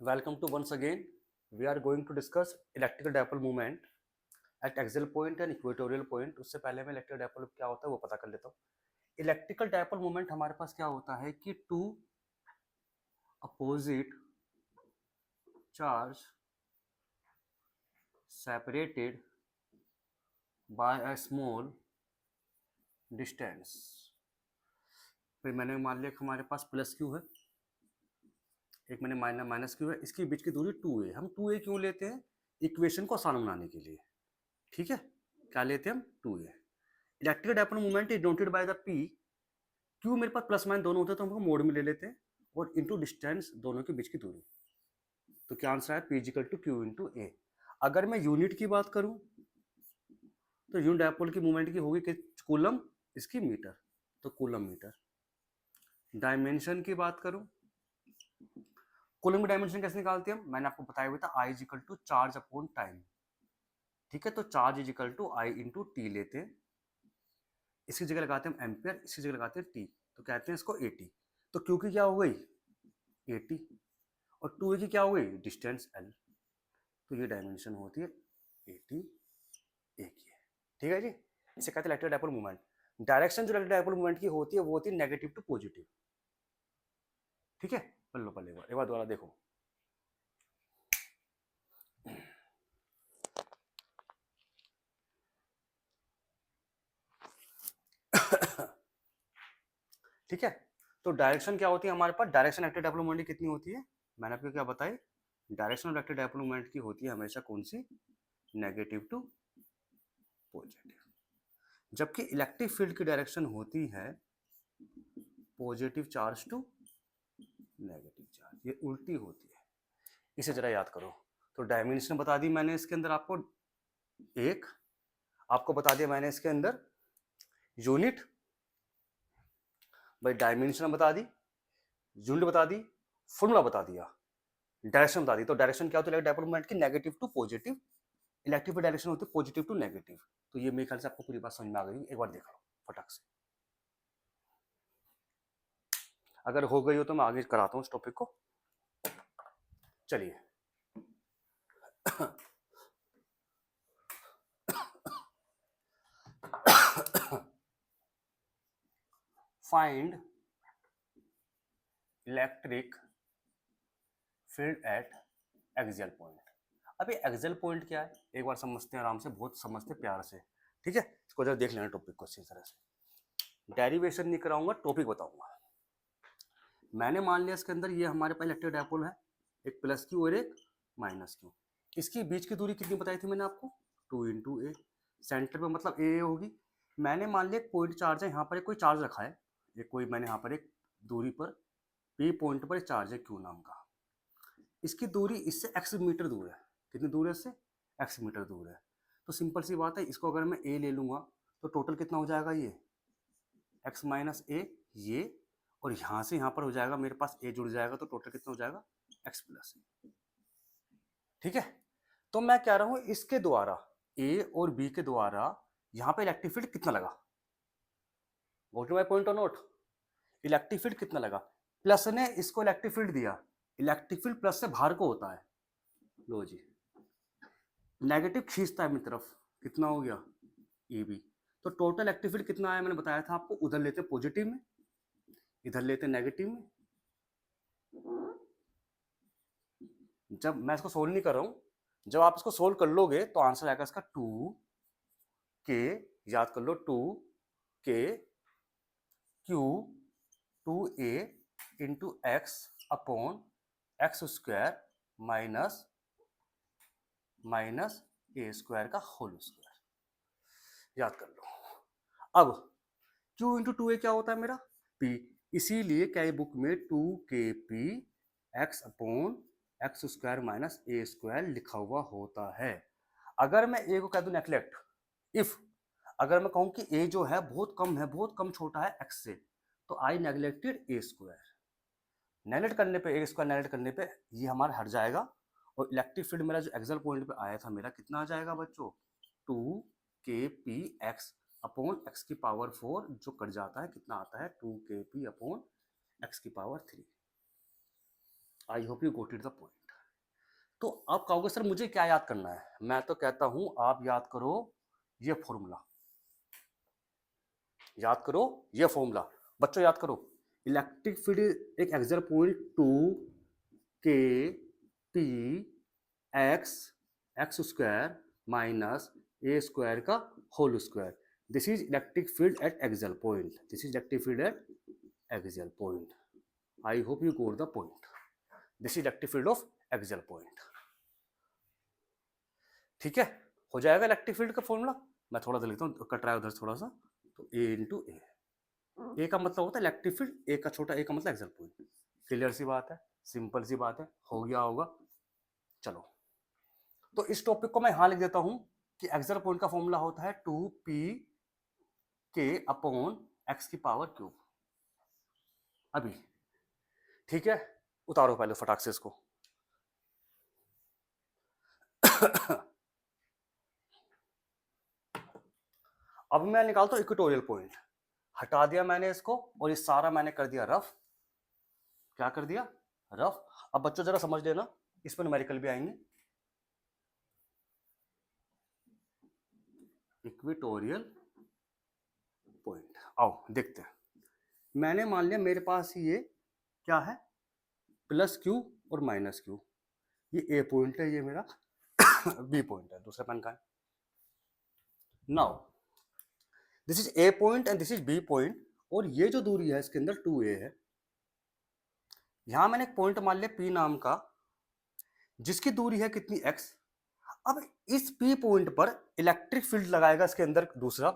Welcome to once again. We are going to discuss electrical dipole moment at axial point and equatorial point. उससे पहले मैं electrical dipole क्या होता है वो पता कर लेता हूँ. इलेक्ट्रिकल डायपोल मोमेंट हमारे पास क्या होता है कि two opposite charge separated by a small distance. फिर मैंने मान लिया कि हमारे पास प्लस क्यू है, एक मैंने माइनस क्यू है, इसके बीच की दूरी 2a. हम 2a क्यों लेते हैं? इक्वेशन को आसान बनाने के लिए. ठीक है, क्या लेते हैं हम? 2a. Electrical dipole moment is denoted by the p. Q मेरे पास प्लस माइनस दोनों होते हैं तो हम मोड में ले लेते हैं, और इनटू डिस्टेंस दोनों के बीच की दूरी. तो क्या आंसर है? p equal to q into a. अगर मैं यूनिट की बात करूं तो यूनिट डायपोल की मूवमेंट की होगी कि कूलम, इसकी मीटर, तो कूलम मीटर. डायमेंशन की बात करूं, कूलम की डायमेंशन कैसे निकालते हैं हम? मैंने आपको बताया हुआ था, I equal to charge upon time. ठीक है, तो charge is equal to I into t लेते हैं. इसकी जगह लगाते हैं हम एम्पियर, इसकी जगह लगाते हैं टी, तो कहते हैं इसको 80. तो क्यू की क्या हो गई? 80, और 2a की क्या हो गई? Distance l. तो ये डायमेंशन होती है 80 a की है. ठीक है जी, इसे कहते हैं इलेक्ट्रिक डायपोल मूवमेंट. डायरेक्शन जो इलेक्ट्रिक डायपोल मूवमेंट की होती है वो होती है नेगेटिव टू पॉजिटिव. ठीक है, पढ़ लो पहले एक बार दोबारा देखो. ठीक है, तो डायरेक्शन क्या होती है हमारे पास? डायरेक्शन इलेक्ट्रिक डायपोल मूवमेंट की कितनी होती है? मैंने आपको क्या बताई? Direction of electric dipole movement की होती है हमेशा कौन सी? Negative to positive. जबकि इलेक्ट्रिक फील्ड की डायरेक्शन होती है positive charge to negative charge. ये उल्टी होती है. इसे जरा याद करो. तो डायमेंशन बता दी मैंने इसके अंदर आपको, एक आपको बता दिया मैंने इसके अंदर यूनिट, भाई डायमेंशन बता दी, यूनिट बता दी, फॉर्मूला बता दिया, डायरेक्शन बता दी. तो डायरेक्शन क्या होती है डायपोल मोमेंट की? Negative to positive. Electric direction होती है पॉजिटिव टू नेगेटिव. तो ये मेरे ख्याल से आपको पूरी बात समझ में आ गई. एक बार देख लो फटाक से. अगर हो गई हो तो मैं आगे कराता हूँ इस टॉपिक को. चलिए. Find electric field at axial point. अब ये एक्सियल पॉइंट क्या है एक बार समझते हैं आराम से, बहुत समझते प्यार से. ठीक है, इसको जरा देख लेना टॉपिक को अच्छी तरह से. डेरिवेशन नहीं कराऊंगा, टॉपिक बताऊंगा. मैंने मान लिया इसके अंदर ये हमारे पास इलेक्ट्रिक डायपोल है, एक प्लस क्यू और एक माइनस क्यू. इसकी बीच की दूरी कितनी बताई थी मैंने आपको? 2 इंटू ए. सेंटर पे मतलब ए होगी. मैंने मान लिया पॉइंट चार्ज है, यहाँ पर एक कोई चार्ज रखा है, ये कोई मैंने यहाँ पर एक दूरी पर पी पॉइंट पर एक चार्ज है क्यू नाम का. इसकी दूरी इससे एक्स मीटर दूर है. कितनी दूर है इससे? एक्स मीटर दूर है. तो सिंपल सी बात है, इसको अगर मैं ए ले लूंगा तो टोटल कितना हो जाएगा? ये एक्स माइनस ए, ये, और यहां से यहां पर हो जाएगा मेरे पास ए जुड़ जाएगा, तो टोटल कितना हो जाएगा? एक्स प्लस ए. ठीक है, तो मैं कह रहा हूं इसके द्वारा ए और बी के द्वारा यहां पे इलेक्ट्रिक फील्ड कितना लगा? गॉट माय पॉइंट और नोट? इलेक्ट्रिक फील्ड कितना लगा? प्लस ने इसको इलेक्ट्रिक फील्ड दिया. इलेक्ट्रिक फील्ड प्लस से बाहर को होता है. लो जी, नेगेटिव खींचता है अपनी तरफ, कितना हो गया? A B. तो टोटल इलेक्ट्रिक फील्ड कितना आया? मैंने बताया था आपको, उधर लेते पॉजिटिव में, इधर लेते नेगेटिव में. जब मैं इसको सोल्व नहीं कर रहा हूं, जब आप इसको सोल्व कर लोगे तो आंसर आएगा इसका 2k, याद कर लो, 2k q 2a into x upon x square minus minus a square का होल स्क्वायर. याद कर लो. अब q इंटू 2a क्या होता है मेरा? p. इसीलिए क्या बुक में 2kp x upon x square minus a square लिखा हुआ होता है. अगर मैं ए को कह दूं नेग्लेक्ट, इफ अगर मैं कहूं कि ए जो है बहुत कम है, बहुत कम छोटा है एक्स से, तो आई नेग्लेक्टेड ए स्क्वायर. नेगलेक्ट करने पे, ए स्क्वायर नेगलेक्ट करने पे ये हमारा हट जाएगा, और इलेक्ट्रिक फील्ड मेरा जो एक्सल पॉइंट पे आया था मेरा कितना आ जाएगा बच्चों? 2kp एक्स अपॉन एक्स की पावर 4, जो कट जाता है कितना आता है? 2kp अपॉन एक्स की power 3. I hope you got it the point. तो आप कहोगे सर मुझे क्या याद करना है, मैं तो कहता हूं आप याद करो ये फॉर्मूला, याद करो ये फॉर्मूला। बच्चों याद करो, इलेक्ट्रिक फील्ड एक axial point 2 k p x x square minus a square का whole square, this is electric field at axial point, this is electric field at axial point. I hope you got the point, this is electric field of axial point. ठीक है, हो जाएगा electric field का formula. मैं थोड़ा सा लिखता हूँ, कट रहा है उधर थोड़ा सा, तो a इंटू ए का मतलब होता है इलेक्ट्रिक फील्ड, ए का छोटा ए का मतलब एक्सियल पॉइंट। क्लियर सी बात है, सिंपल सी बात है, हो गया होगा। चलो, तो इस टॉपिक को मैं यहां लिख देता हूं कि एक्सियल पॉइंट का फॉर्मूला होता है 2p k अपॉन x की पावर क्यूब। अभी ठीक है, उतारो पहले फटाक से इसको। अब मैं निकालता हूं इक्वेटोरियल पॉइंट, हटा दिया मैंने इसको और ये सारा मैंने कर दिया रफ। क्या कर दिया? रफ। अब बच्चों जरा समझ लेना, इस पर न्यूमेरिकल भी आएंगे। इक्वेटोरियल पॉइंट, आओ देखते हैं। मैंने मान लिया मेरे पास ये क्या है, प्लस क्यू और माइनस क्यू, ये ए पॉइंट है, ये मेरा बी पॉइंट है, दूसरा पेन का है। Now this is A point and this is B point, और ये जो दूरी है इसके अंदर 2a है। यहां मैंने एक पॉइंट मान लिया P नाम का, जिसकी दूरी है कितनी x। अब इस P पॉइंट पर इलेक्ट्रिक फील्ड लगाएगा इसके अंदर दूसरा।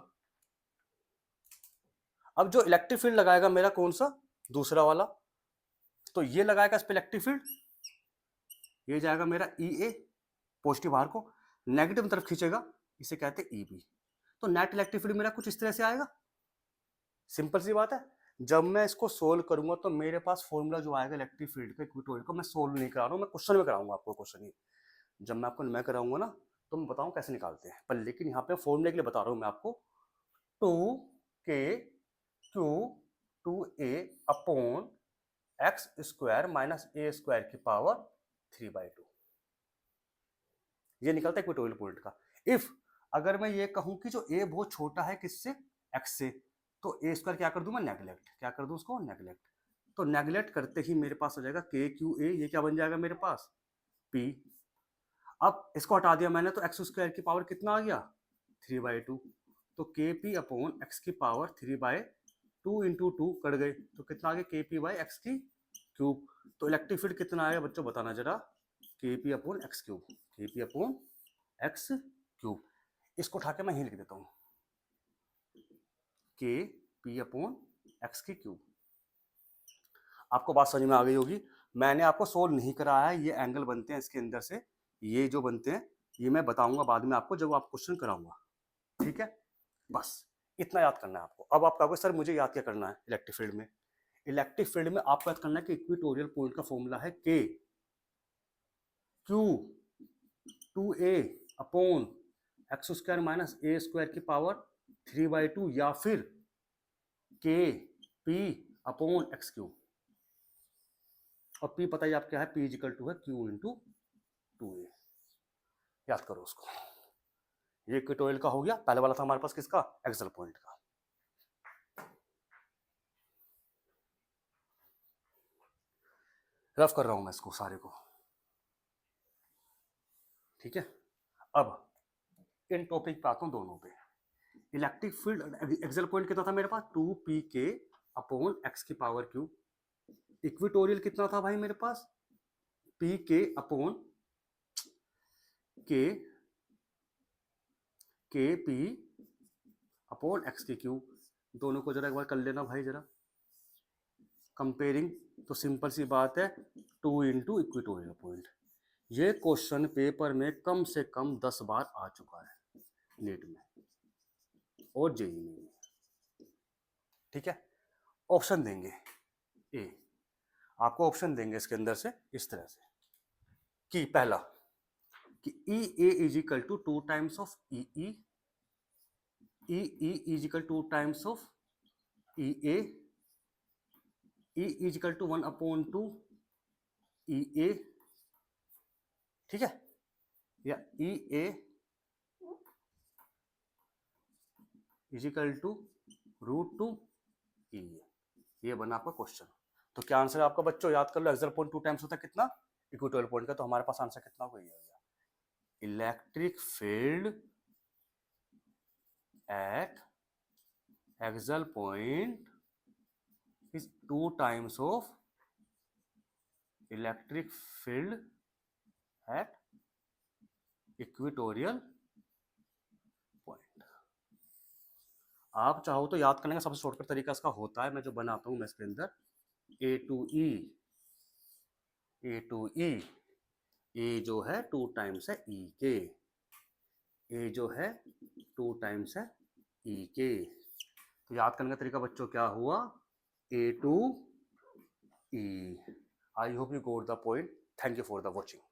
अब जो इलेक्ट्रिक फील्ड लगाएगा मेरा कौन सा, दूसरा वाला, तो ये लगाएगा इस पर इलेक्ट्रिक फील्ड, ये जाएगा मेरा EA पॉजिटिव बाहर को, नेगेटिव तरफ खींचेगा, इसे कहते हैं EB। तो नेट इलेक्ट्रिक फील्ड मेरा कुछ इस तरह से आएगा। सिंपल सी बात है। जब मैं इसको सोल्व करूंगा तो मेरे पास फॉर्मूला जो आएगा इलेक्ट्रिक फील्ड का इक्वेटोरियल को, मैं सोल्व नहीं करा रहा हूं, मैं क्वेश्चन में कराऊंगा आपको क्वेश्चन ही। जब मैं आपको मैं कराऊंगा ना तो मैं बताऊं कैसे निकालते हैं, पर लेकिन यहाँ पे फॉर्मूले के लिए बता रहा हूं मैं आपको। 2k q 2a upon x square minus a square की पावर 3/2, ये निकलता है इक्वेटोरियल पॉइंट का। इफ अगर मैं ये कहूं कि जो ए बहुत छोटा है किससे, एक्स से, तो ए स्क्वायर क्या कर दूं मैं, नेगलेक्ट, क्या कर दूं उसको, नेगलेक्ट। तो नेगलेक्ट करते ही मेरे पास हो जाएगा के क्यू ए, ये क्या बन जाएगा मेरे पास, पी। अब इसको हटा दिया मैंने तो एक्स स्क्वायर की पावर कितना आ गया, 3/2, तो के पी अपॉन एक्स की पावर 3/2 इंटू 2 कट गए, तो कितना आ गया, के पी बाई एक्स की क्यूब। तो इलेक्ट्रिक फील्ड कितना आया बच्चों बताना जरा, के पी अपॉन एक्स क्यूब, के पी अपॉन एक्स क्यूब। इसको उठा के मैं यही लिख देता हूं, के पी अपॉन एक्स की क्यूब। आपको बात समझ में आ गई होगी। मैंने आपको सोल्व नहीं कराया है, ये एंगल बनते हैं इसके अंदर से, ये जो बनते हैं ये मैं बताऊंगा बाद में आपको जब आप क्वेश्चन कराऊंगा। ठीक है, बस इतना याद करना है आपको। अब आप कहोगे सर मुझे याद क्या करना है इलेक्ट्रिक फील्ड में, इलेक्ट्रिक फील्ड में आपको याद करना है कि इक्वेटोरियल पॉइंट का फॉर्मूला है k q 2a upon x square minus a square की पावर 3/2, या फिर k p upon x cube. और P पता ही आप क्या है, P इजिकल टू है Q इंटू 2a, याद करो उसको। ये इक्वेटोरियल का हो गया, पहले वाला था हमारे पास किसका, एक्सियल पॉइंट का। रफ कर रहा हूं मैं इसको सारे को, ठीक है। अब इन टॉपिक पे आता हूं दोनों पे। इलेक्ट्रिक फील्ड एक्सियल पॉइंट कितना था मेरे पास, 2pk अपॉन एक्स की पावर क्यूब। इक्वेटोरियल कितना था भाई मेरे पास, pk अपॉन के पी अपॉन एक्स की क्यूब। दोनों को जरा एक बार कर लेना भाई जरा कंपेयरिंग। तो सिंपल सी बात है, 2 इंटू इक्वेटोरियल पॉइंट। ये क्वेश्चन पेपर में कम से कम 10 बार आ चुका है नीट में और जेई में, ठीक है। ऑप्शन देंगे ए, आपको ऑप्शन देंगे इसके अंदर से इस तरह से कि पहला कि E a is equal to 2 times of E E is equal to times of E a is equal to 1/2 E a ठीक है, या ई ए इजिकल टू √2 ई, ये बना आपका क्वेश्चन। तो क्या आंसर है आपका बच्चों, याद कर लो, एक्सियल पॉइंट 2 टाइम्स होता है कितना, इक्वेटोरियल पॉइंट का, तो हमारे पास आंसर कितना हो गया, electric field at axial point is 2 times of electric field at equatorial point. आप चाहो तो याद करने का सबसे शॉर्टकट तरीका इसका होता है, मैं जो बनाता हूं मैं इसके अंदर ए टू ई, ए जो है 2 टाइम्स है ई के, ए जो है 2 टाइम्स है ई के। तो याद करने का तरीका बच्चों क्या हुआ, a to E. I hope you got the point. Thank you for the watching.